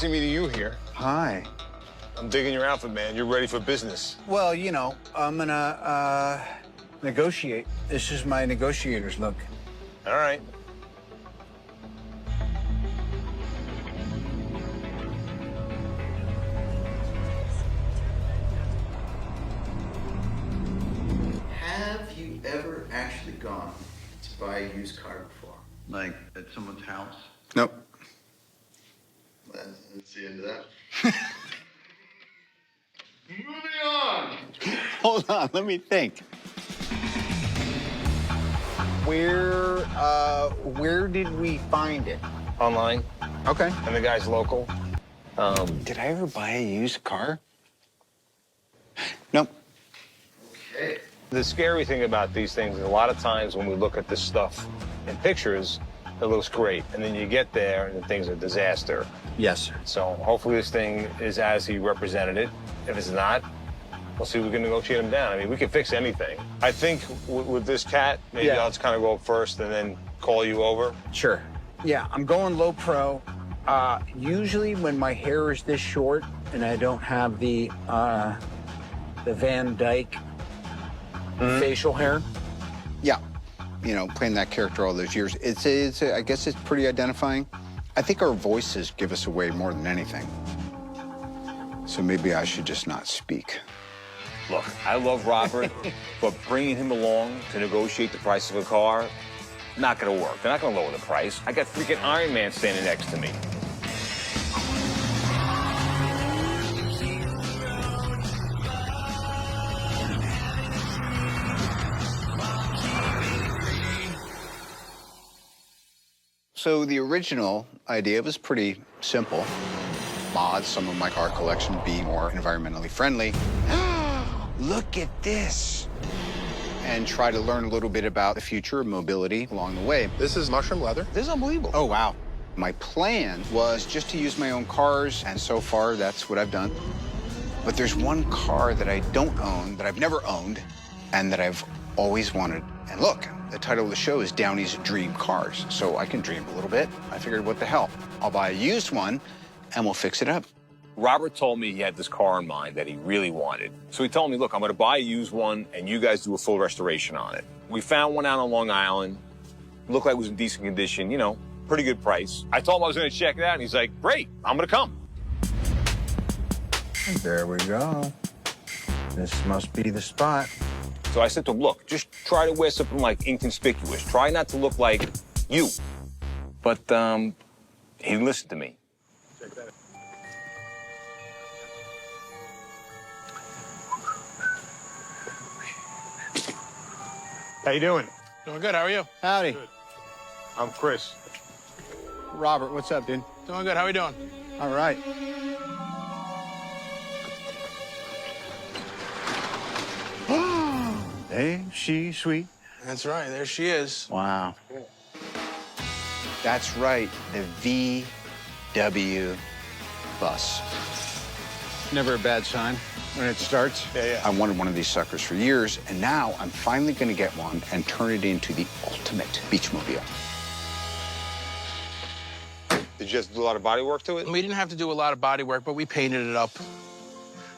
Fancy meeting you here. Hi. I'm digging your outfit, man. You're ready for business. Well, you know, I'm gonna, negotiate. This is my negotiator's look. All right. Have you ever actually gone to buy a used car before? Like at someone's house? Nope. That's the end of that. Moving on. Hold on, let me think. Where did we find it? Online. Okay. And the guy's local. Did I ever buy a used car? Nope. Okay. The scary thing about these things is a lot of times when we look at this stuff in pictures, it looks great. And then you get there and the thing's a disaster. Yes, sir. So hopefully this thing is as he represented it. If it's not, we'll see if we can negotiate him down. I mean, we can fix anything. I think with this cat, maybe I'll just kind of go up first and then call you over. Sure. Yeah, I'm going low pro. Usually when my hair is this short and I don't have the Van Dyke facial hair. Yeah, you know, playing that character all those years, I guess it's pretty identifying. I think our voices give us away more than anything. So maybe I should just not speak. Look, I love Robert, but bringing him along to negotiate the price of a car, not gonna work. They're not gonna lower the price. I got freaking Iron Man standing next to me. So the original idea was pretty simple. Mod some of my car collection, be more environmentally friendly. Look at this. And try to learn a little bit about the future of mobility along the way. This is mushroom leather. This is unbelievable. Oh, wow. My plan was just to use my own cars, and so far, that's what I've done. But there's one car that I don't own, that I've never owned, and that I've always wanted. And look, the title of the show is Downey's Dream Cars, so I can dream a little bit. I figured, what the hell? I'll buy a used one, and we'll fix it up. Robert told me he had this car in mind that he really wanted. So he told me, look, I'm gonna buy a used one and you guys do a full restoration on it. We found one out on Long Island. Looked like it was in decent condition, you know, pretty good price. I told him I was gonna check it out and he's like, great, I'm gonna come. There we go. This must be the spot. So I said to him, look, just try to wear something like inconspicuous. Try not to look like you. But he listened to me. How you doing? Doing good, how are you? Howdy. Good. I'm Chris. Robert, what's up, dude? Doing good, how are you doing? All right. Ain't she sweet? That's right, there she is. Wow. That's right, the VW bus. Never a bad sign when it starts. Yeah. I wanted one of these suckers for years, and now I'm finally gonna get one and turn it into the ultimate beachmobile. Did you have to do a lot of body work to it? We didn't have to do a lot of body work, but we painted it up.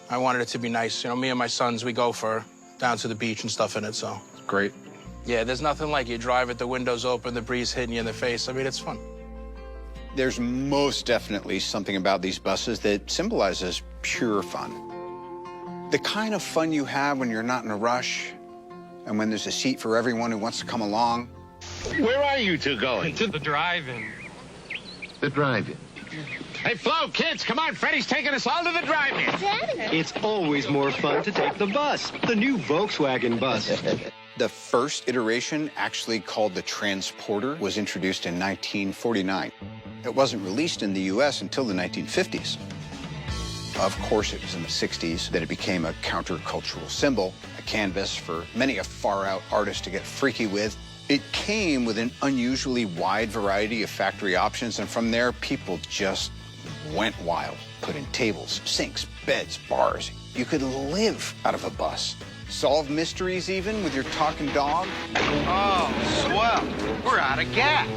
I wanted it to be nice. You know, me and my sons, we go for down to the beach and stuff in it, so. Great. Yeah, there's nothing like you drive it, the windows open, the breeze hitting you in the face. I mean, it's fun. There's most definitely something about these buses that symbolizes pure fun. The kind of fun you have when you're not in a rush and when there's a seat for everyone who wants to come along. Where are you two going? To the drive-in. The drive-in. Hey, Flo, kids, come on. Freddie's taking us all to the drive-in. It's always more fun to take the bus, the new Volkswagen bus. The first iteration, actually called the Transporter, was introduced in 1949. It wasn't released in the U.S. until the 1950s. Of course, it was in the 60s that it became a countercultural symbol, a canvas for many a far-out artist to get freaky with. It came with an unusually wide variety of factory options, and from there, people just went wild. Put in tables, sinks, beds, bars. You could live out of a bus. Solve mysteries even with your talking dog. Oh, swell. We're out of gas.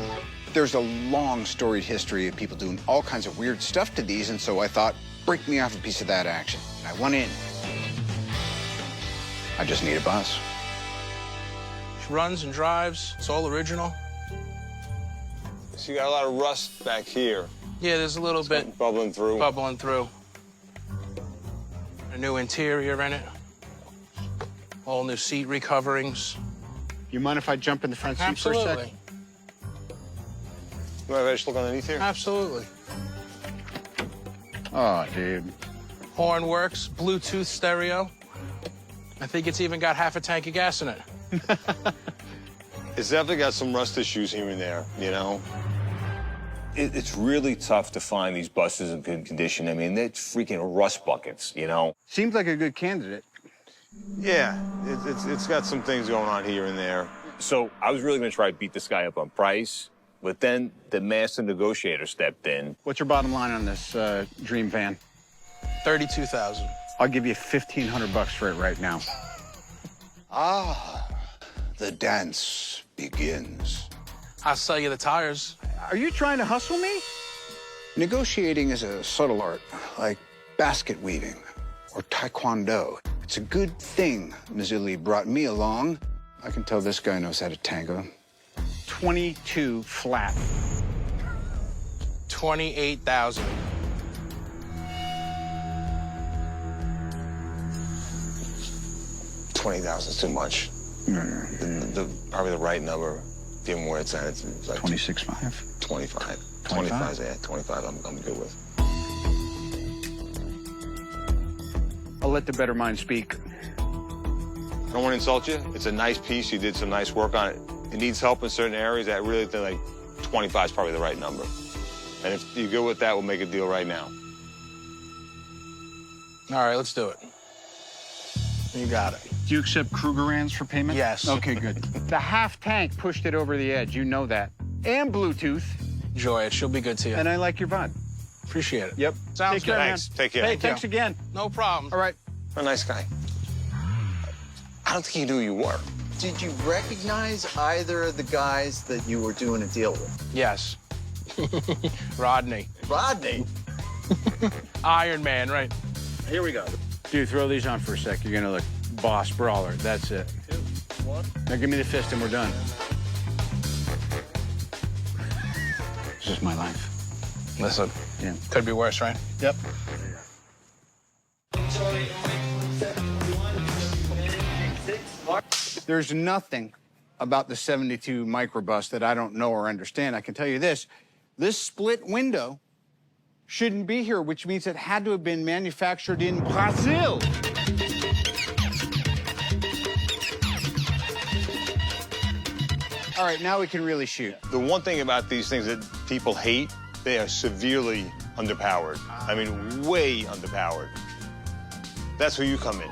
There's a long storied history of people doing all kinds of weird stuff to these, and so I thought, break me off a piece of that action. I went in. I just need a bus. It runs and drives. It's all original. So you got a lot of rust back here. Yeah, there's a little bit Bubbling through. bubbling through. A new interior in it. All new seat recoverings. You mind if I jump in the front seat for a Absolutely. second? You mind if I just look underneath here? Absolutely. Oh, dude. Horn works, Bluetooth stereo. I think it's even got half a tank of gas in it. It's definitely got some rust issues here and there, you know? It's really tough to find these buses in good condition. I mean, they're freaking rust buckets, you know? Seems like a good candidate. Yeah, it's got some things going on here and there. So I was really gonna try to beat this guy up on price, but then the master negotiator stepped in. What's your bottom line on this dream van? $32,000. I'll give you $1,500 for it right now. Ah, the dance begins. I'll sell you the tires. Are you trying to hustle me? Negotiating is a subtle art, like basket weaving or taekwondo. It's a good thing Mazzilli brought me along. I can tell this guy knows how to tango. 22 flat. 28,000. $20,000 is too much. Probably the right number, given where it's at. It's like 26.5. 25. 25? 25, yeah, 25 I'm good with. I'll let the better mind speak. I don't want to insult you. It's a nice piece. You did some nice work on it. It needs help in certain areas. I really think like 25 is probably the right number. And if you go with that, we'll make a deal right now. All right, let's do it. You got it. Do you accept Krugerrands for payment? Yes. Okay, good. The half tank pushed it over the edge. You know that. And Bluetooth. Enjoy it. She'll be good to you. And I like your vibe. Appreciate it. Yep. Sounds Take care, good. man. Thanks. Take care. Hey, thanks again. No problem. All right. A nice guy. I don't think he knew who you were. Did you recognize either of the guys that you were doing a deal with? Yes. Rodney. Rodney? Iron Man, right. Here we go. Dude, throw these on for a sec. You're gonna look boss brawler. That's it. 2, 1. Now give me the fist and we're done. This is my life. Listen, Yeah. could be worse, right? Yep. There's nothing about the 72 microbus that I don't know or understand. I can tell you this split window shouldn't be here, which means it had to have been manufactured in Brazil. All right, now we can really shoot. The one thing about these things that people hate, they are severely underpowered. I mean, way underpowered. That's where you come in.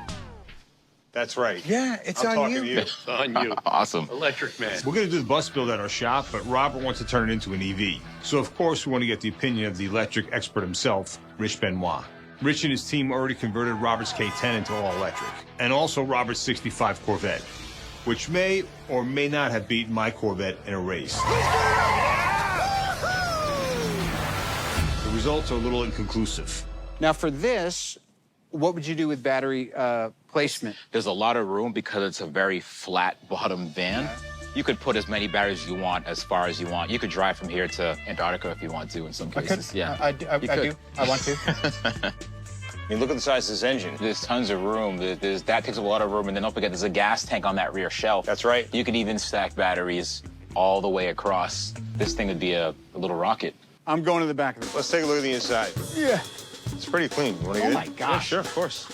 That's right. Yeah, it's I'm on talking you. to you. On you. Awesome. Electric man. We're going to do the bus build at our shop, but Robert wants to turn it into an EV. So, of course, we want to get the opinion of the electric expert himself, Rich Benoit. Rich and his team already converted Robert's K10 into all-electric, and also Robert's 65 Corvette, which may or may not have beaten my Corvette in a race. The results are a little inconclusive. Now, for this, what would you do with battery placement? There's a lot of room because it's a very flat bottom van. You could put as many batteries as you want, as far as you want. You could drive from here to Antarctica if you want to in some cases. Yeah, I do. I want to. I mean, look at the size of this engine. There's tons of room. That takes up a lot of room. And then don't forget, there's a gas tank on that rear shelf. That's right. You could even stack batteries all the way across. This thing would be a little rocket. I'm going to the back of the Let's take a look at the inside. Yeah. It's pretty clean. You want to get Oh, it? my gosh. Yeah, sure, of course.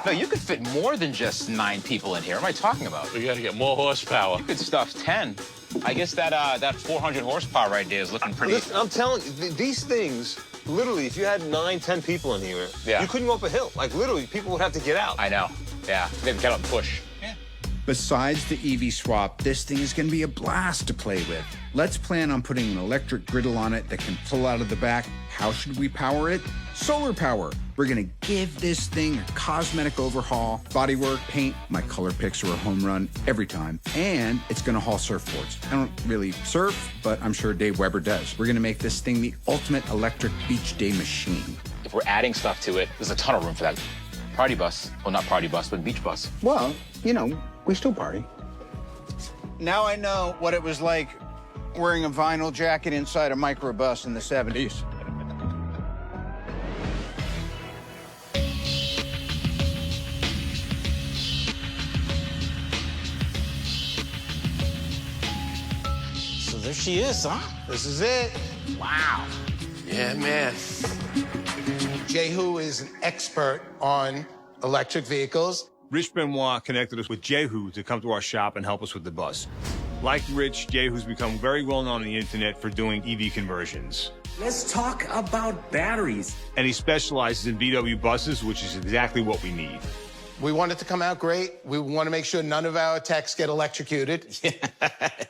No, you could fit more than just 9 people in here. What am I talking about? We gotta get more horsepower. You could stuff 10. I guess that 400 horsepower right there is looking pretty. Listen, I'm telling you, these things, literally, if you had 9, 10 people in here, Yeah. you couldn't go up a hill. Like, literally, people would have to get out. I know. Yeah, they've got to push. But Besides the EV swap, this thing is going to be a blast to play with. Let's plan on putting an electric griddle on it that can pull out of the back. How should we power it? Solar power. We're going to give this thing a cosmetic overhaul, bodywork, paint. My color picks are a home run every time. And it's going to haul surfboards. I don't really surf, but I'm sure Dave Weber does. We're going to make this thing the ultimate electric beach day machine. If we're adding stuff to it, there's a ton of room for that. Party bus. Well, not party bus, but beach bus. Well, you know, we still party. Now I know what it was like wearing a vinyl jacket inside a microbus in the 70s. So there she is, huh? This is it. Wow. Yeah, man. Jehu is an expert on electric vehicles. Rich Benoit connected us with Jehu to come to our shop and help us with the bus. Like Rich, Jehu's become very well known on the internet for doing EV conversions. Let's talk about batteries. And he specializes in VW buses, which is exactly what we need. We want it to come out great. We want to make sure none of our techs get electrocuted.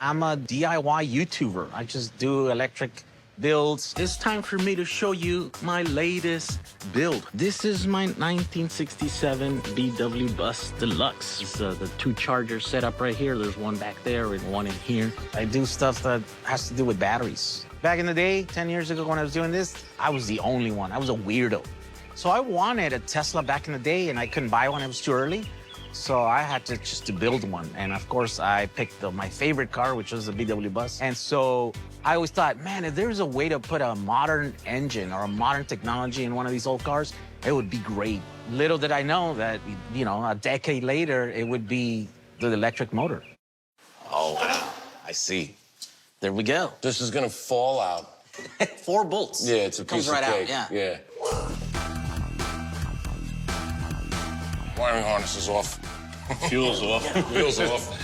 I'm a DIY YouTuber. I just do electric builds. It's time for me to show you my latest build. This is my 1967 VW Bus Deluxe. It's the two chargers set up right here. There's one back there and one in here. I do stuff that has to do with batteries. Back in the day, 10 years ago when I was doing this, I was the only one. I was a weirdo. So I wanted a Tesla back in the day and I couldn't buy one. It was too early. So I had to build one. And of course, I picked my favorite car, which was the VW Bus. And so I always thought, man, if there's a way to put a modern engine or a modern technology in one of these old cars, it would be great. Little did I know that, you know, a decade later, it would be the electric motor. Oh, I see. There we go. This is gonna fall out. 4 bolts. Yeah, it's a piece of cake. Out, yeah. Wiring harness is off. Fuel's off. Wheels off.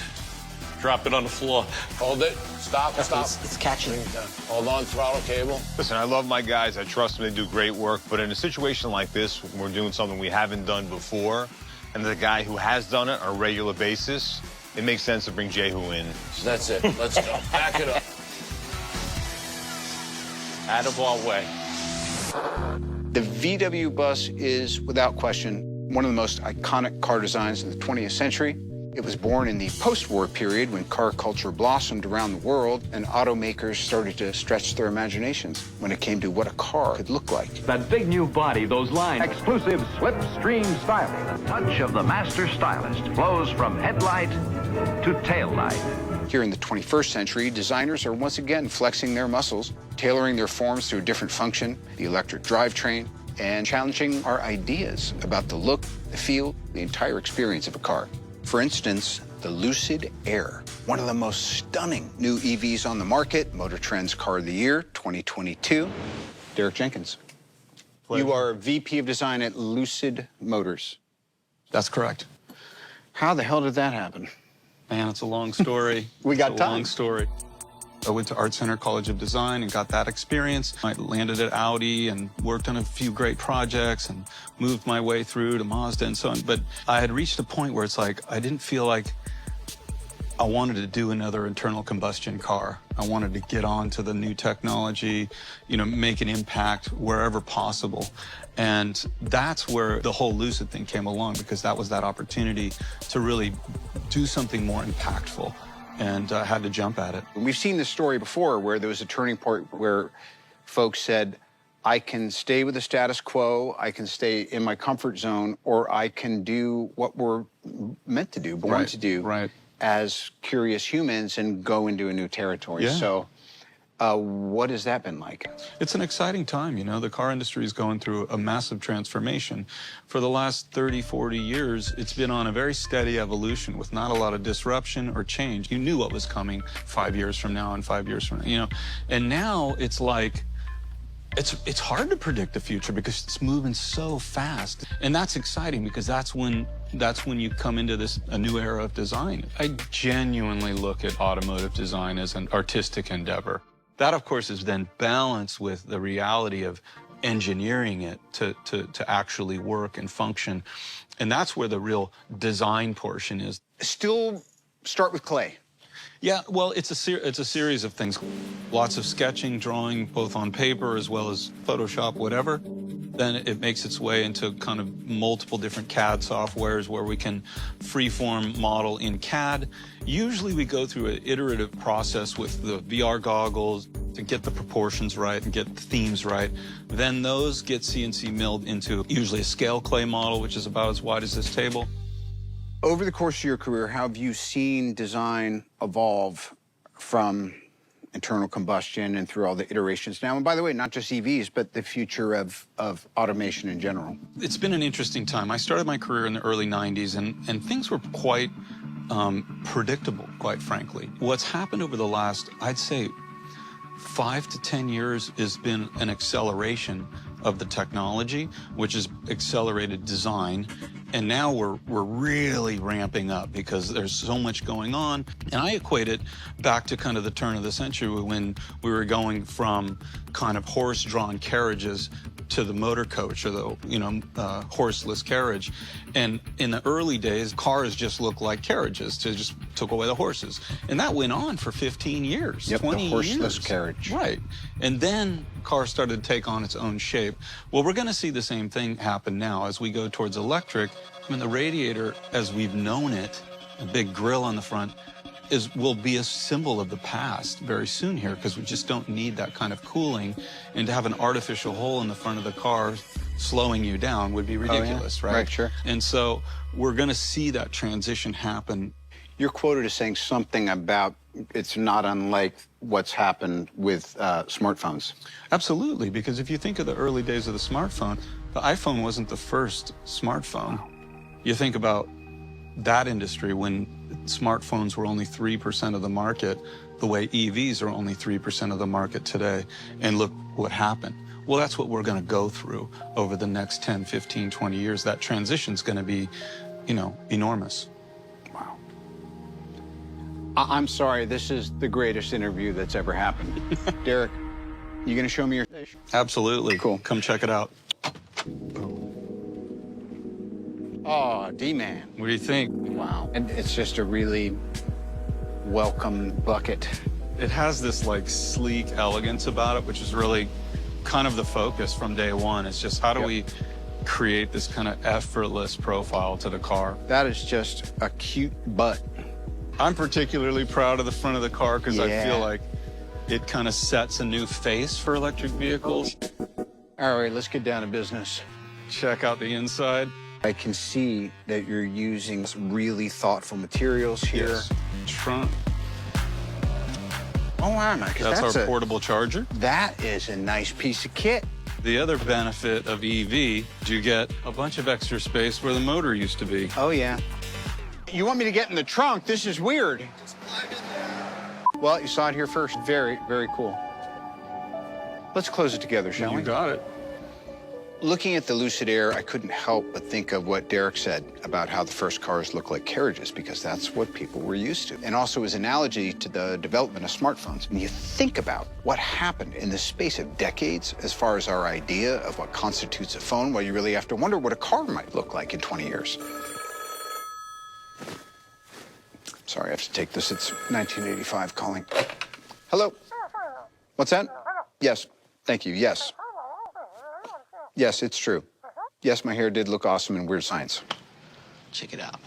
Drop it on the floor. Hold it. Stop. It's catching. Hold on, throttle cable. Listen, I love my guys. I trust them. They do great work. But in a situation like this, when we're doing something we haven't done before, and the guy who has done it on a regular basis, it makes sense to bring Jehu in. That's it. Let's go. Back it up. Out of our way. The VW Bus is, without question, one of the most iconic car designs of the 20th century. It was born in the post-war period when car culture blossomed around the world and automakers started to stretch their imaginations when it came to what a car could look like. That big new body, those lines. Exclusive slipstream styling. The touch of the master stylist flows from headlight to tail light. Here in the 21st century, designers are once again flexing their muscles, tailoring their forms to a different function, the electric drivetrain, and challenging our ideas about the look, the feel, the entire experience of a car. For instance, the Lucid Air, one of the most stunning new EVs on the market, Motor Trend's Car of the Year 2022. Derek Jenkins. Pleasure. You are VP of Design at Lucid Motors. That's correct. How the hell did that happen? Man, it's a long story. We got it's a time. long story. I went to Art Center College of Design and got that experience. I landed at Audi and worked on a few great projects and moved my way through to Mazda and so on. But I had reached a point where it's like, I didn't feel like I wanted to do another internal combustion car. I wanted to get on to the new technology, you know, make an impact wherever possible. And that's where the whole Lucid thing came along, because that was that opportunity to really do something more impactful. And I had to jump at it. We've seen this story before where there was a turning point where folks said, I can stay with the status quo, I can stay in my comfort zone, or I can do what we're meant to do, born to do as curious humans and go into a new territory. Yeah. So what has that been like? It's an exciting time, you know. The car industry is going through a massive transformation. For the last 30, 40 years, it's been on a very steady evolution with not a lot of disruption or change. You knew what was coming 5 years from now and 5 years from now, you know. And now it's like, it's hard to predict the future because it's moving so fast. And that's exciting because that's when you come into a new era of design. I genuinely look at automotive design as an artistic endeavor. That, of course, is then balanced with the reality of engineering it to actually work and function. And that's where the real design portion is. Still start with clay. Yeah, well, it's a series of things. Lots of sketching, drawing, both on paper as well as Photoshop, whatever. Then it makes its way into kind of multiple different CAD softwares where we can freeform model in CAD. Usually we go through an iterative process with the VR goggles to get the proportions right and get the themes right. Then those get CNC milled into usually a scale clay model, which is about as wide as this table. Over the course of your career, how have you seen design evolve from internal combustion and through all the iterations now? And by the way, not just EVs, but the future of automation in general. It's been an interesting time. I started my career in the early 90s, and things were quite predictable, quite frankly. What's happened over the last, I'd say, 5 to 10 years has been an acceleration of the technology, which has accelerated design. And now we're really ramping up because there's so much going on. And I equate it back to kind of the turn of the century when we were going from kind of horse-drawn carriages to the motor coach or the, horseless carriage. And in the early days, cars just looked like carriages. They just took away the horses. And that went on for 15 years, 20 years. The horseless carriage. Right. And then cars started to take on its own shape. Well, we're going to see the same thing happen now as we go towards electric. I mean, the radiator, as we've known it, a big grill on the front, will be a symbol of the past very soon here because we just don't need that kind of cooling. And to have an artificial hole in the front of the car slowing you down would be ridiculous, right? Right, sure. And so we're going to see that transition happen. You're quoted as saying something about it's not unlike what's happened with smartphones. Absolutely, because if you think of the early days of the smartphone, the iPhone wasn't the first smartphone. You think about that industry when smartphones were only 3% of the market, the way EVs are only 3% of the market today. And look what happened. Well, that's what we're going to go through over the next 10, 15, 20 years. That transition's going to be, enormous. Wow. I'm sorry, this is the greatest interview that's ever happened. Derek, you going to show me your station? Absolutely. Cool. Come check it out. Oh, D-Man. What do you think? Wow. And it's just a really welcome bucket. It has this, sleek elegance about it, which is really kind of the focus from day one. It's just how do we create this kind of effortless profile to the car? That is just a cute butt. I'm particularly proud of the front of the car because I feel like it kind of sets a new face for electric vehicles. All right, let's get down to business. Check out the inside. I can see that you're using some really thoughtful materials here. Yes. Trunk. Oh, wow. That's our portable charger. That is a nice piece of kit. The other benefit of EV, you get a bunch of extra space where the motor used to be. Oh, yeah. You want me to get in the trunk? This is weird. Well, you saw it here first. Very, very cool. Let's close it together, shall we? You got it. Looking at the Lucid Air, I couldn't help but think of what Derek said about how the first cars look like carriages, because that's what people were used to. And also his analogy to the development of smartphones. When you think about what happened in the space of decades as far as our idea of what constitutes a phone, well, you really have to wonder what a car might look like in 20 years. Sorry, I have to take this. It's 1985 calling. Hello? What's that? Yes. Thank you. Yes. Yes, it's true. Yes, my hair did look awesome in Weird Science. Check it out.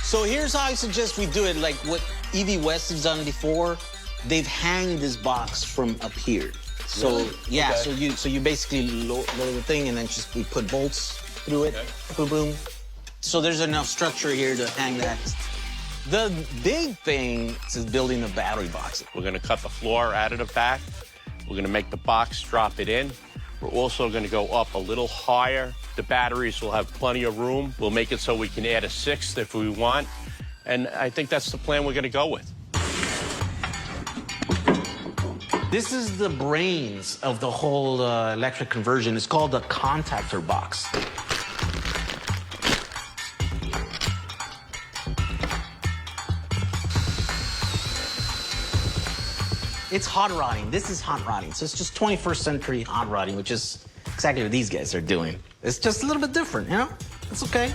So here's how I suggest we do it, like what EV West has done before. They've hanged this box from up here. So Really? yeah, Okay. so you basically lower the thing and then we put bolts through it. Boom, boom. So there's enough structure here to hang that. The big thing is building the battery box. We're gonna cut the floor out of the back. We're gonna make the box, drop it in. We're also gonna go up a little higher. The batteries will have plenty of room. We'll make it so we can add a sixth if we want. And I think that's the plan we're gonna go with. This is the brains of the whole electric conversion. It's called the contactor box. It's hot rodding. This is hot rodding. So it's just 21st century hot rodding, which is exactly what these guys are doing. It's just a little bit different, you know? It's okay.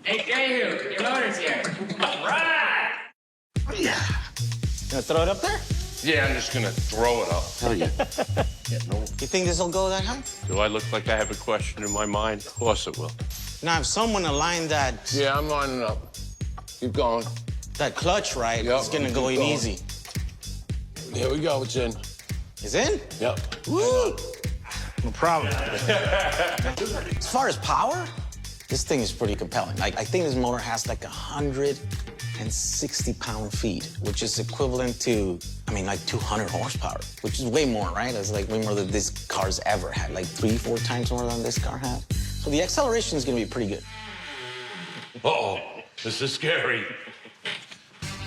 Hey, Jehu, your motor's here. Right! Yeah. Gonna throw it up there? Yeah, I'm just gonna throw it up. Hell yeah. You think this will go that high? Do I look like I have a question in my mind? Of course it will. Now, if someone aligned that... Yeah, I'm lining up. Keep going. That clutch, right, it's gonna go in easy. Here we go, it's in. It's in? Yep. Woo! No problem. As far as power, this thing is pretty compelling. Like, I think this motor has like 160 pound-feet, which is equivalent to, I mean, like 200 horsepower, which is way more, right? It's like way more than this car's ever had, like 3-4 times more than this car had. So the acceleration is gonna be pretty good. Uh-oh, this is scary.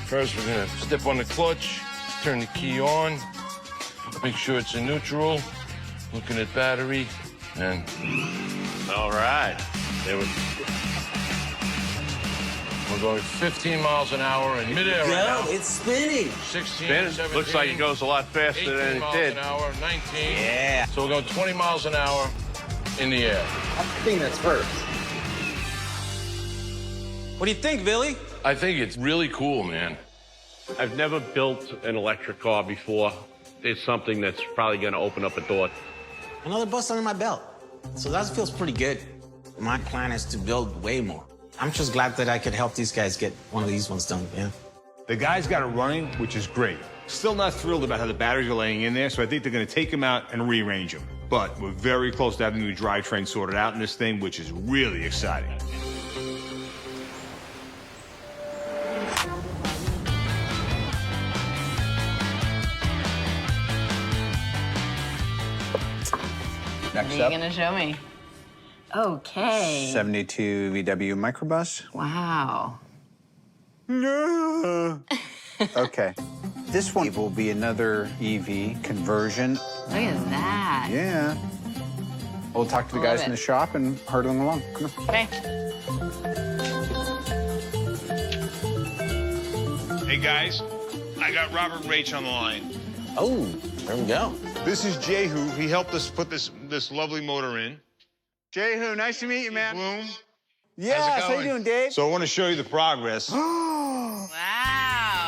First, we're gonna step on the clutch, turn the key on, make sure it's in neutral, looking at battery, and all right, there we go. We're going 15 miles an hour in midair right now. It's spinning. 16, Spinning? 17, Looks like it goes a lot faster than it did. 18 miles an hour, 19. Yeah. So we're going 20 miles an hour in the air. I think that's first. What do you think, Billy? I think it's really cool, man. I've never built an electric car before. It's something that's probably going to open up a door. Another bus under my belt. So that feels pretty good. My plan is to build way more. I'm just glad that I could help these guys get one of these ones done, yeah. The guy's got it running, which is great. Still not thrilled about how the batteries are laying in there, so I think they're going to take them out and rearrange them. But we're very close to having the new drivetrain sorted out in this thing, which is really exciting. Next What are you up, gonna show me? Okay. 72 VW microbus. Wow. Okay. This one will be another EV conversion. Look at that. Yeah. We'll talk to the Love guys it. in the shop and hurdle them along. Come on. Okay. Hey, guys, I got Robert Rach on the line. Oh, there we go. This is Jehu. He helped us put this lovely motor in. Jehu, nice to meet you, man. Bloom. Yes, how you doing, Dave? So I want to show you the progress. Wow.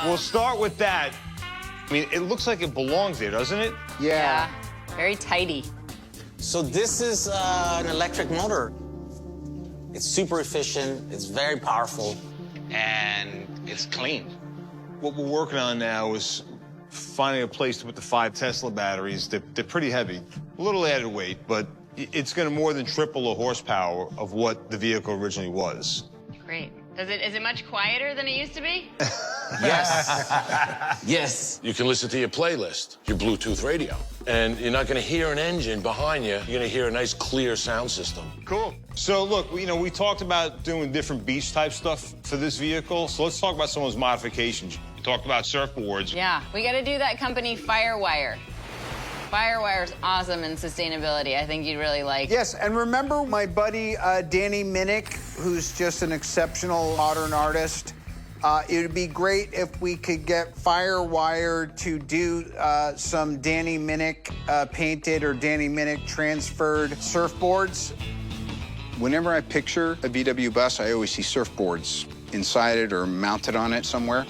We'll start with that. I mean, it looks like it belongs there, doesn't it? Yeah. Very tidy. So this is an electric motor. It's super efficient, it's very powerful, and it's clean. What we're working on now is finding a place to put the 5 Tesla batteries. They're pretty heavy, a little added weight, but it's going to more than triple the horsepower of what the vehicle originally was. Great. Is it much quieter than it used to be? Yes. Yes. You can listen to your playlist, your Bluetooth radio, and you're not going to hear an engine behind you. You're going to hear a nice, clear sound system. Cool. So, look, we talked about doing different beach-type stuff for this vehicle, so let's talk about some of those modifications. We talked about surfboards. Yeah. We got to do that company Firewire. Firewire's awesome in sustainability. I think you'd really like. Yes, and remember my buddy Danny Minnick, who's just an exceptional modern artist? It would be great if we could get Firewire to do some Danny Minnick painted or Danny Minnick transferred surfboards. Whenever I picture a VW bus, I always see surfboards inside it or mounted on it somewhere.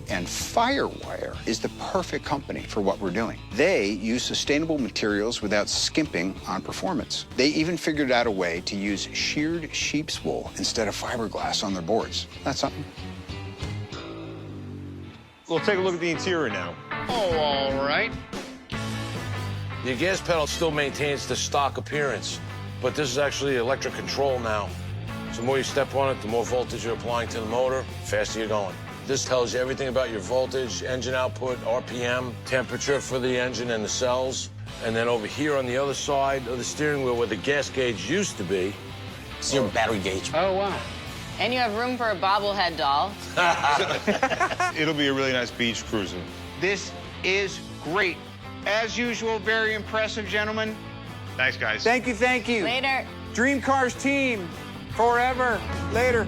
And Firewire is the perfect company for what we're doing. They use sustainable materials without skimping on performance. They even figured out a way to use sheared sheep's wool instead of fiberglass on their boards. That's something. We'll take a look at the interior now. Oh, all right. Your gas pedal still maintains the stock appearance, but this is actually electric control now. So the more you step on it, the more voltage you're applying to the motor, the faster you're going. This tells you everything about your voltage, engine output, RPM, temperature for the engine and the cells. And then over here on the other side of the steering wheel where the gas gauge used to be. It's your battery gauge. Oh, wow. And you have room for a bobblehead doll. It'll be a really nice beach cruising. This is great. As usual, very impressive, gentlemen. Thanks, guys. Thank you, thank you. Later. Dream Cars team, forever. Later.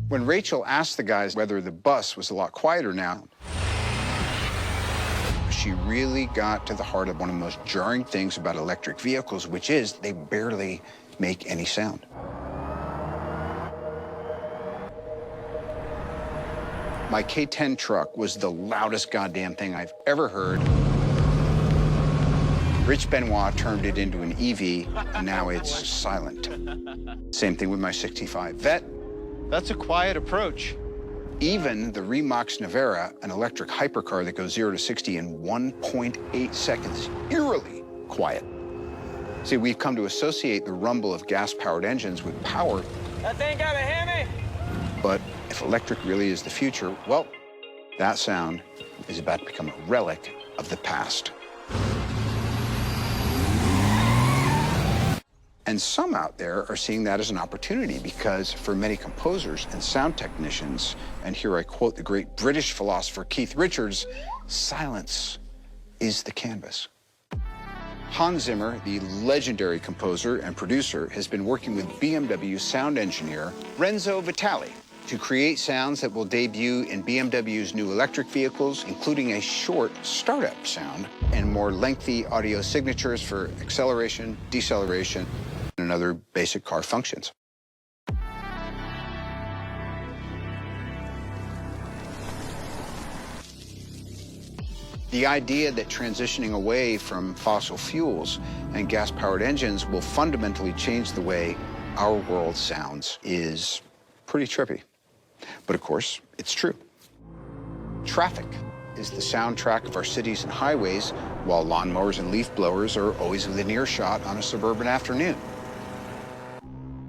When Rachel asked the guys whether the bus was a lot quieter now, she really got to the heart of one of the most jarring things about electric vehicles, which is they barely make any sound. My K10 truck was the loudest goddamn thing I've ever heard. Rich Benoit turned it into an EV, and now it's silent. Same thing with my 65 Vet. That's a quiet approach. Even the Remax Navara, an electric hypercar that goes 0 to 60 in 1.8 seconds, eerily quiet. See, we've come to associate the rumble of gas-powered engines with power. That thing got a Hemi. But if electric really is the future, well, that sound is about to become a relic of the past. And some out there are seeing that as an opportunity because for many composers and sound technicians, and here I quote the great British philosopher Keith Richards, silence is the canvas. Hans Zimmer, the legendary composer and producer, has been working with BMW sound engineer Renzo Vitali to create sounds that will debut in BMW's new electric vehicles, including a short startup sound and more lengthy audio signatures for acceleration, deceleration, and other basic car functions. The idea that transitioning away from fossil fuels and gas-powered engines will fundamentally change the way our world sounds is pretty trippy. But of course, it's true. Traffic is the soundtrack of our cities and highways, while lawnmowers and leaf blowers are always within earshot on a suburban afternoon.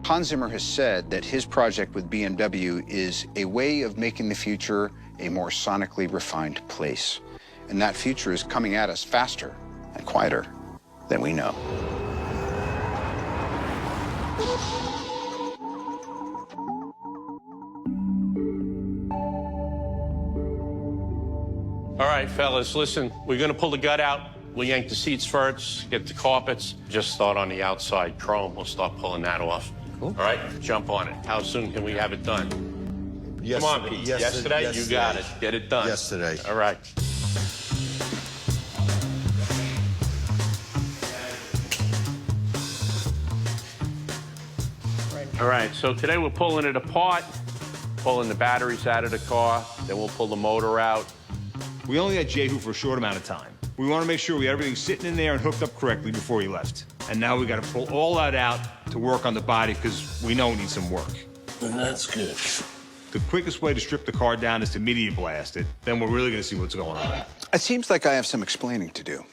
Hans Zimmer has said that his project with BMW is a way of making the future a more sonically refined place. And that future is coming at us faster and quieter than we know. All right, fellas, listen, we're gonna pull the gut out. We'll yank the seats first, get the carpets. Just start on the outside chrome. We'll start pulling that off. Cool. All right, jump on it. How soon can we have it done? Come on, Pete. Yesterday? You got it. Get it done. Yesterday. All right. All right, so today we're pulling it apart, pulling the batteries out of the car, then we'll pull the motor out. We only had Jehu for a short amount of time. We want to make sure we had everything sitting in there and hooked up correctly before he left. And now we got to pull all that out to work on the body because we know it needs some work. And that's good. The quickest way to strip the car down is to media blast it. Then we're really going to see what's going on. It seems like I have some explaining to do.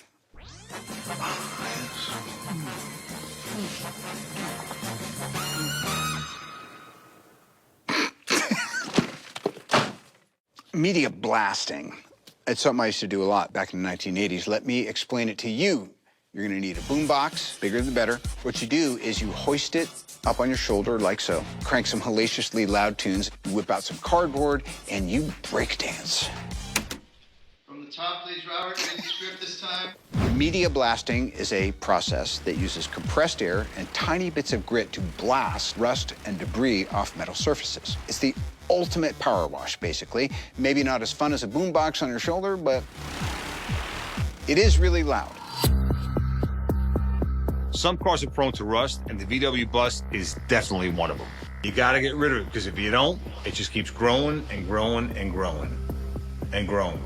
Media blasting. It's something I used to do a lot back in the 1980s. Let me explain it to you. You're gonna need a boombox, bigger the better. What you do is you hoist it up on your shoulder like so, crank some hellaciously loud tunes, whip out some cardboard, and you breakdance. From the top, please, Robert. Read the script this time. Media blasting is a process that uses compressed air and tiny bits of grit to blast rust and debris off metal surfaces. It's the ultimate power wash, basically. Maybe not as fun as a boombox on your shoulder, but it is really loud. Some cars are prone to rust, and the VW Bus is definitely one of them. You gotta get rid of it, because if you don't, it just keeps growing and growing and growing and growing.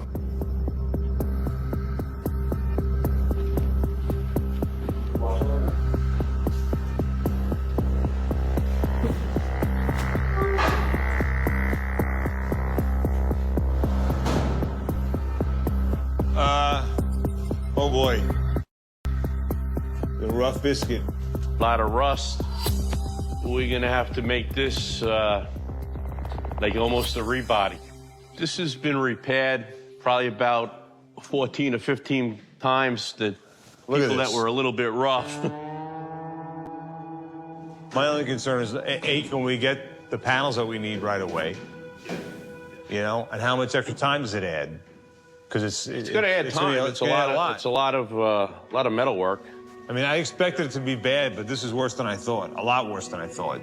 Oh boy. The rough biscuit. A lot of rust. We're gonna have to make this like almost a rebody. This has been repaired probably about 14 or 15 times. The people that were a little bit rough. My only concern is, A, can we get the panels that we need right away? You know, and how much extra time does it add? Because it's going to add time. It's a lot of metal work. I mean, I expected it to be bad, but this is worse than I thought. A lot worse than I thought.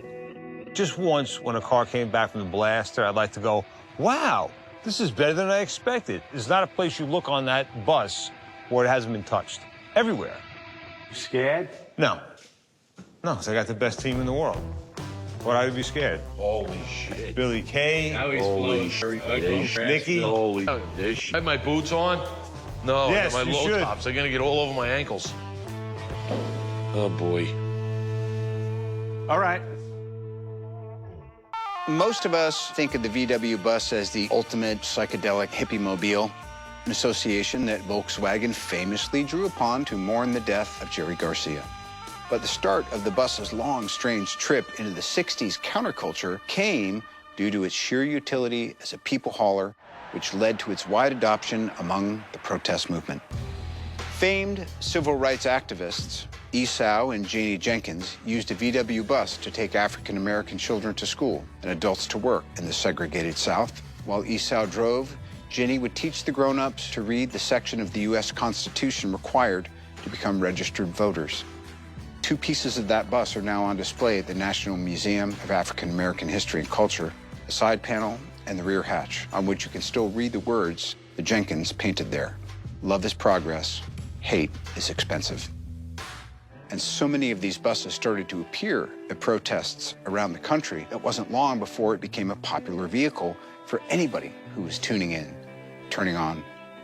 Just once, when a car came back from the blaster, I'd like to go, wow, this is better than I expected. There's not a place you look on that bus where it hasn't been touched. Everywhere. You scared? No. No, because I got the best team in the world. Why'd I be scared? Holy shit. Billy Kay. Holy shit. Nicky. Holy shit. I have my boots on? No, Yes, I got my you low should. tops. They're gonna get all over my ankles. Oh boy. All right. Most of us think of the VW bus as the ultimate psychedelic hippie mobile, an association that Volkswagen famously drew upon to mourn the death of Jerry Garcia. But the start of the bus's long, strange trip into the 60s counterculture came due to its sheer utility as a people hauler, which led to its wide adoption among the protest movement. Famed civil rights activists Esau and Janie Jenkins used a VW bus to take African-American children to school and adults to work in the segregated South. While Esau drove, Jenny would teach the grown-ups to read the section of the U.S. Constitution required to become registered voters. 2 pieces of that bus are now on display at the National Museum of African American History and Culture, the side panel and the rear hatch, on which you can still read the words that Jenkins painted there. Love is progress, hate is expensive. And so many of these buses started to appear at protests around the country, it wasn't long before it became a popular vehicle for anybody who was tuning in, turning on,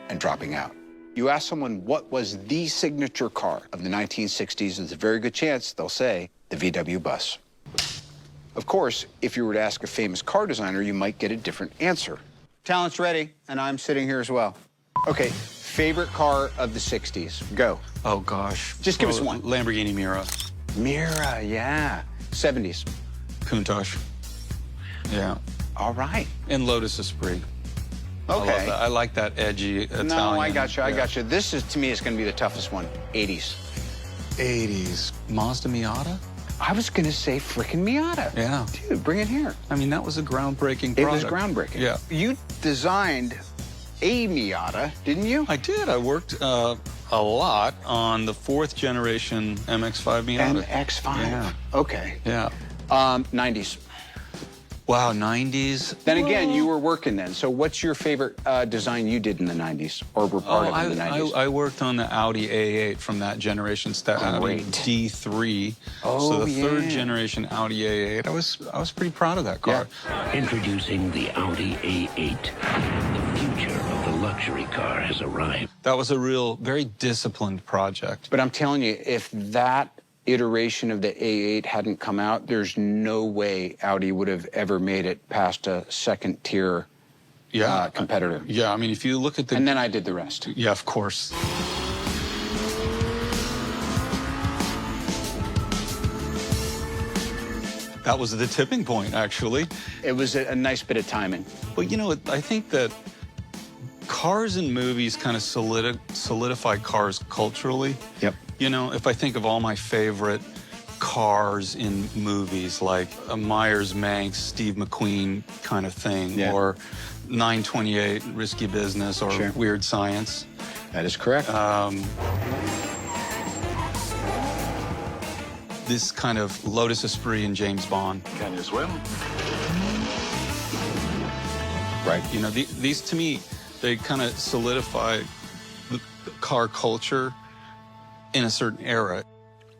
and dropping out. You ask someone what was the signature car of the 1960s, there's a very good chance they'll say the VW bus. Of course, if you were to ask a famous car designer, you might get a different answer. Talent's ready, and I'm sitting here as well. Okay, favorite car of the 60s, go. Oh, gosh. Just give us one. Lamborghini Mira. Mira, yeah. 70s. Countach. Yeah. All right. And Lotus Esprit. Okay. I like that edgy Italian. No, I got you, I yeah. got you. This is, to me, is going to be the toughest one. 80s. 80s. Mazda Miata? I was going to say frickin' Miata. Yeah. Dude, bring it here. I mean, that was a groundbreaking product. It was groundbreaking. Yeah. You designed a Miata, didn't you? I did. I worked a lot on the 4th generation MX-5 Miata. MX-5. Yeah. Okay. Yeah. 90s. Wow, 90s. Then again, you were working then. So what's your favorite design you did in the 90s or were part of in the 90s? I worked on the Audi A8 from that generation. Great. D3. Oh, so the yeah. 3rd generation Audi A8. I was pretty proud of that car. Yeah. Introducing the Audi A8. The future of the luxury car has arrived. That was a real, very disciplined project. But I'm telling you, if that iteration of the A8 hadn't come out, there's no way Audi would have ever made it past a second-tier competitor. Yeah, I mean, if you look at the... And then I did the rest. Yeah, of course. That was the tipping point, actually. It was a nice bit of timing. But, you know, I think that cars in movies kind of solidify cars culturally. Yep. You know, if I think of all my favorite cars in movies, like a Myers-Manx, Steve McQueen kind of thing, or 928, Risky Business, or Weird Science. That is correct. This kind of Lotus Esprit and James Bond. Can you swim? Right. You know, these to me, they kind of solidify the car culture in a certain era.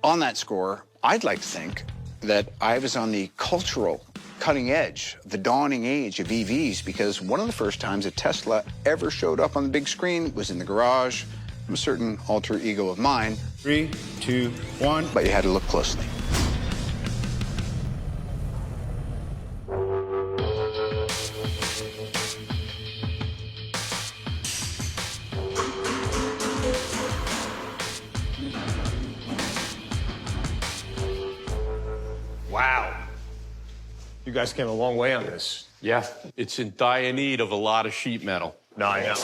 On that score, I'd like to think that I was on the cultural cutting edge, the dawning age of EVs, because one of the first times a Tesla ever showed up on the big screen was in the garage from a certain alter ego of mine. 3, 2, 1. But you had to look closely. Wow. You guys came a long way on this. Yeah, it's in dire need of a lot of sheet metal. No, I know.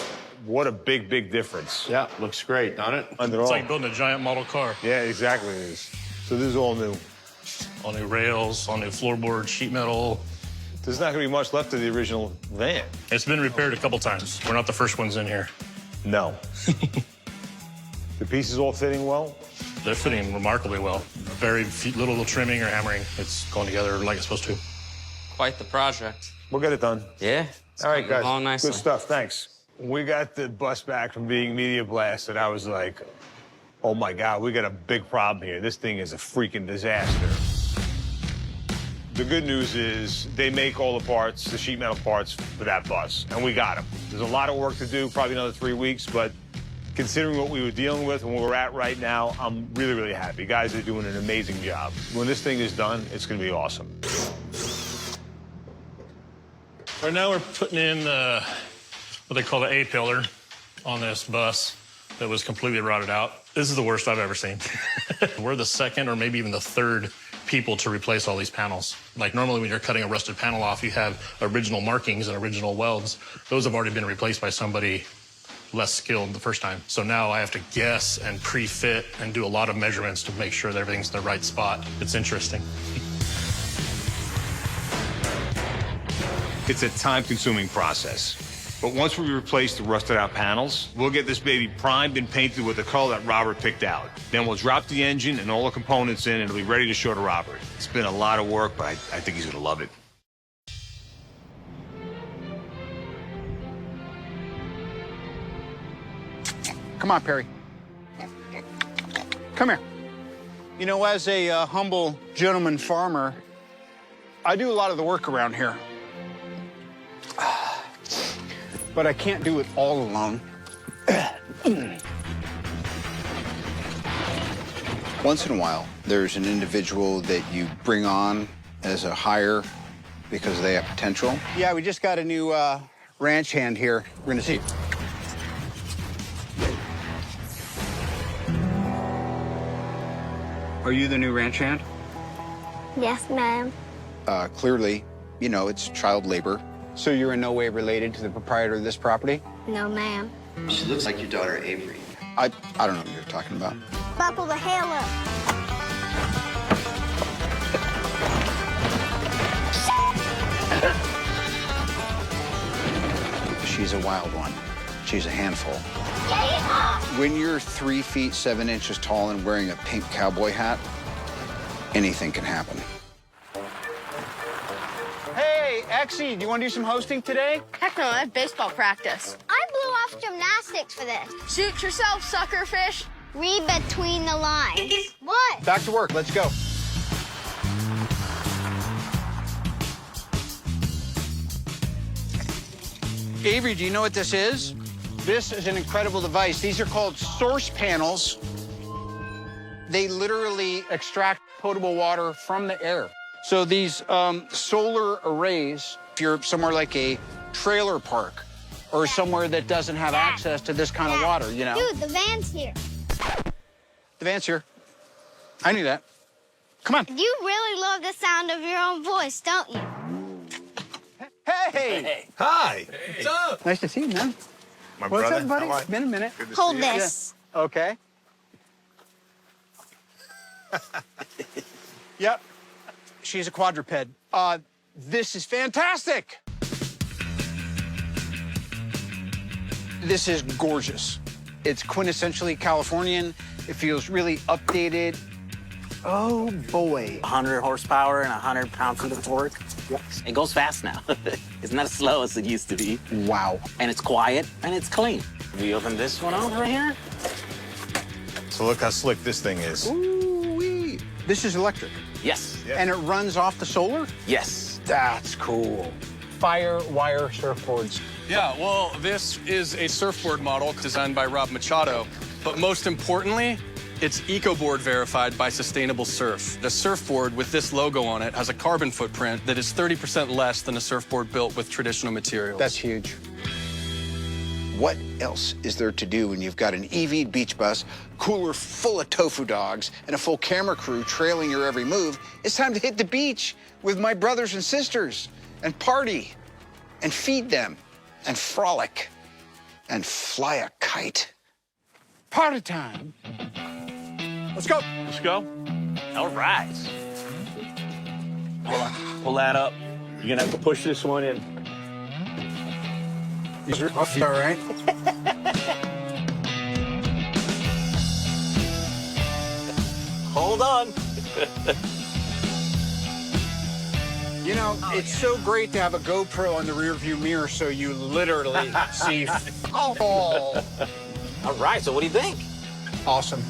What a big, big difference. Yeah, looks great, doesn't it? It's like building a giant model car. Yeah, exactly it is. So this is all new. All new rails, all new floorboard, sheet metal. There's not going to be much left of the original van. It's been repaired a couple times. We're not the first ones in here. No. The pieces all fitting well? They're fitting remarkably well. Very little trimming or hammering. It's going together like it's supposed to. quite the project. We'll get it done. Yeah. All right, guys. Along nicely. Good stuff. Thanks. We got the bus back from being media blasted. I was like, oh my God, we got a big problem here. This thing is a freaking disaster. The good news is they make all the parts, the sheet metal parts for that bus, and we got them. There's a lot of work to do, probably another 3 weeks, but considering what we were dealing with and where we're at right now, I'm really, really happy. You guys are doing an amazing job. When this thing is done, it's gonna be awesome. Right now we're putting in what they call the A-pillar on this bus that was completely rotted out. This is the worst I've ever seen. We're the second or maybe even the third people to replace all these panels. Like normally when you're cutting a rusted panel off, you have original markings and original welds. Those have already been replaced by somebody less skilled the first time. So now I have to guess and pre-fit and do a lot of measurements to make sure that everything's in the right spot. It's interesting. It's a time-consuming process. But once we replace the rusted-out panels, we'll get this baby primed and painted with the color that Robert picked out. Then we'll drop the engine and all the components in, and it'll be ready to show to Robert. It's been a lot of work, but I think he's gonna love it. Come on, Perry. Come here. You know, as a humble gentleman farmer, I do a lot of the work around here. But I can't do it all alone. Once in a while, there's an individual that you bring on as a hire because they have potential. Yeah, we just got a new ranch hand here. We're gonna see. Are you the new ranch hand? Yes, ma'am. Clearly, you know, it's child labor. So you're in no way related to the proprietor of this property? No, ma'am. She looks like your daughter, Avery. I don't know what you're talking about. Buckle the hair up. She's a wild one. She's a handful. When you're 3 feet 7 inches tall and wearing a pink cowboy hat, anything can happen. Hey, Exie, do you want to do some hosting today? Heck no, I have baseball practice. I blew off gymnastics for this. Shoot yourself, suckerfish. Read between the lines. What? Back to work, let's go. Avery, do you know what this is? This is an incredible device. These are called source panels. They literally extract potable water from the air. So these solar arrays, if you're somewhere like a trailer park or somewhere that doesn't have access to this kind of water, you know? Dude, the van's here. The van's here. I knew that. Come on. You really love the sound of your own voice, don't you? Hey! Hi! What's up? Nice to see you, man. My What's brother? up, buddy? How are you? It's been a minute. Good to Hold see you. this. Yeah. Okay. Yep. She's a quadruped. This is fantastic. This is gorgeous. It's quintessentially Californian. It feels really updated. Oh, boy. 100 horsepower and 100 pound-feet of torque. Yep. It goes fast now. It's not as slow as it used to be. Wow. And it's quiet and it's clean. We open this one up right here. So look how slick this thing is. Ooh-wee. This is electric. Yes. And it runs off the solar? Yes. That's cool. Firewire surfboards. Yeah, well, this is a surfboard model designed by Rob Machado. But most importantly, it's EcoBoard verified by Sustainable Surf. The surfboard with this logo on it has a carbon footprint that is 30% less than a surfboard built with traditional materials. That's huge. What else is there to do when you've got an EV beach bus, cooler full of tofu dogs, and a full camera crew trailing your every move? It's time to hit the beach with my brothers and sisters and party and feed them and frolic and fly a kite. Party time. Let's go. Let's go. All right. Pull that up. You're gonna have to push this one in. All right. Hold on. You know, it's so great to have a GoPro on the rearview mirror so you literally see all. All right, so what do you think? Awesome.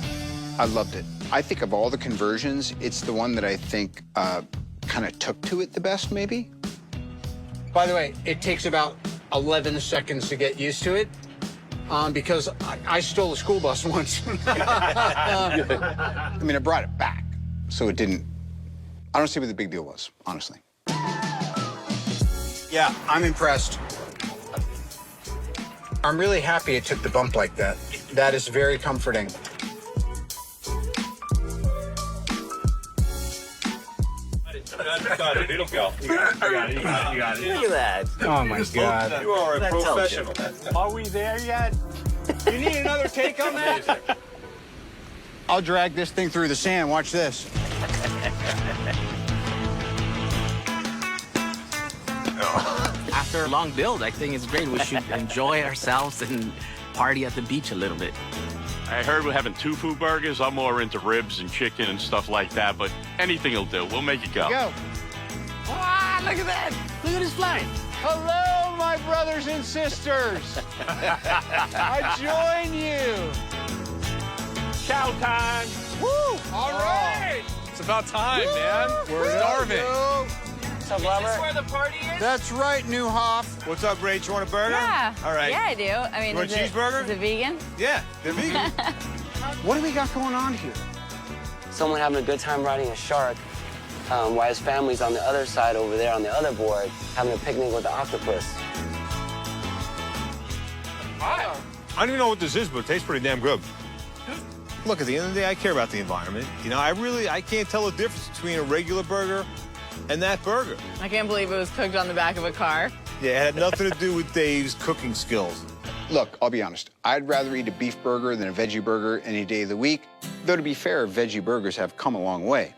I loved it. I think of all the conversions, it's the one that I think kind of took to it the best, maybe. By the way, it takes about 11 seconds to get used to it because I stole a school bus once. I mean, I brought it back, so it didn't. I don't see what the big deal was, honestly. Yeah, I'm impressed. I'm really happy it took the bump like that. That is very comforting. It'll go. You got it. Look at that. Oh, my God. You are a That tells professional. Are we there yet? You need another take on that? I'll drag this thing through the sand. Watch this. After a long build, I think it's great. We should enjoy ourselves and party at the beach a little bit. I heard we're having tofu burgers. I'm more into ribs and chicken and stuff like that, but anything will do. We'll make it go. Go. Wow, look at that. Look at this flight. Hello, my brothers and sisters. I join you. Chow time. Woo! All right. It's about time, man. We're starving. What's up, Robert? Is this where the party is? That's right, Newhoff. What's up, Rach? You want a burger? Yeah. All right. Yeah, I do. I mean, You want is a cheeseburger? Is it vegan? Yeah, they're vegan. What do we got going on here? Someone having a good time riding a shark, while his family's on the other side over there on the other board having a picnic with the octopus. I don't even know what this is, but it tastes pretty damn good. Look, at the end of the day, I care about the environment. You know, I can't tell the difference between a regular burger and that burger. I can't believe it was cooked on the back of a car. Yeah, it had nothing to do with Dave's cooking skills. Look, I'll be honest. I'd rather eat a beef burger than a veggie burger any day of the week. Though, to be fair, veggie burgers have come a long way.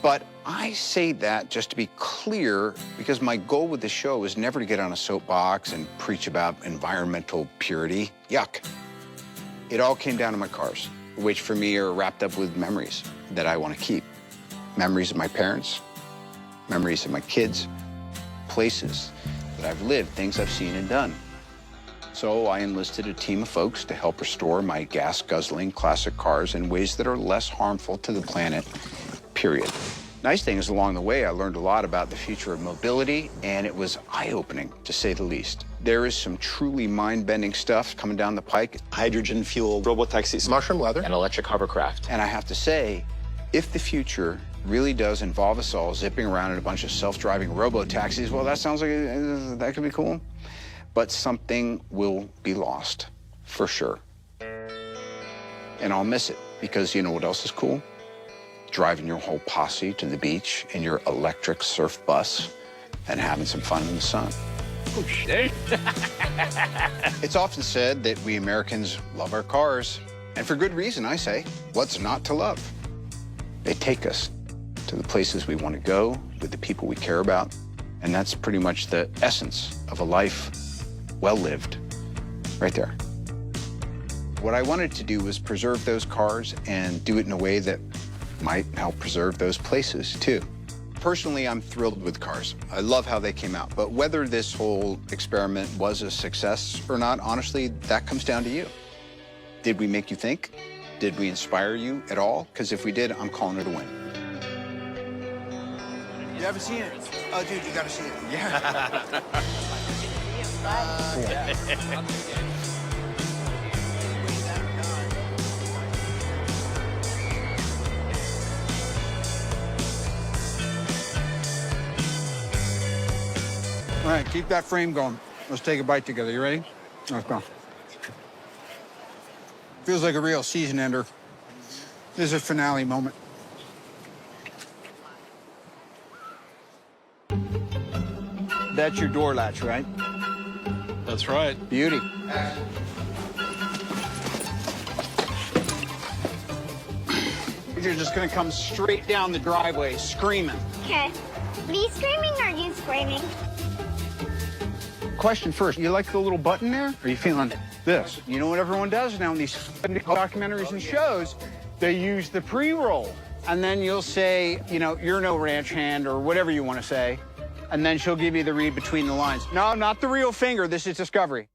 But I say that just to be clear, because my goal with the show is never to get on a soapbox and preach about environmental purity. Yuck. It all came down to my cars, which for me are wrapped up with memories that I want to keep. Memories of my parents, memories of my kids, places that I've lived, things I've seen and done. So I enlisted a team of folks to help restore my gas-guzzling classic cars in ways that are less harmful to the planet, period. Nice thing is, along the way, I learned a lot about the future of mobility, and it was eye-opening, to say the least. There is some truly mind-bending stuff coming down the pike. Hydrogen fuel, robotaxis, mushroom leather, and electric hovercraft. And I have to say, if the future really does involve us all zipping around in a bunch of self-driving robo-taxis, well, that sounds like that could be cool. But something will be lost, for sure. And I'll miss it, because you know what else is cool? Driving your whole posse to the beach in your electric surf bus and having some fun in the sun. Oh, shit. It's often said that we Americans love our cars. And for good reason, I say. What's not to love? They take us to the places we want to go with the people we care about. And that's pretty much the essence of a life well lived, right there. What I wanted to do was preserve those cars and do it in a way that might help preserve those places, too. Personally, I'm thrilled with cars. I love how they came out. But whether this whole experiment was a success or not, honestly, that comes down to you. Did we make you think? Did we inspire you at all? Because if we did, I'm calling it a win. You haven't seen it? Oh, dude, you gotta see it. Yeah. All right, keep that frame going. Let's take a bite together. You ready? Let's go. Feels like a real season ender. This is a finale moment. That's your door latch, right? That's right. Beauty. You're just gonna come straight down the driveway screaming. Okay. Me screaming or you screaming? Question first, you like the little button there? Or are you feeling this? You know what everyone does now in these documentaries and shows? They use the pre-roll. And then you'll say, you know, you're no ranch hand or whatever you want to say. and then she'll give you the read between the lines. No, not the real finger. This is Discovery.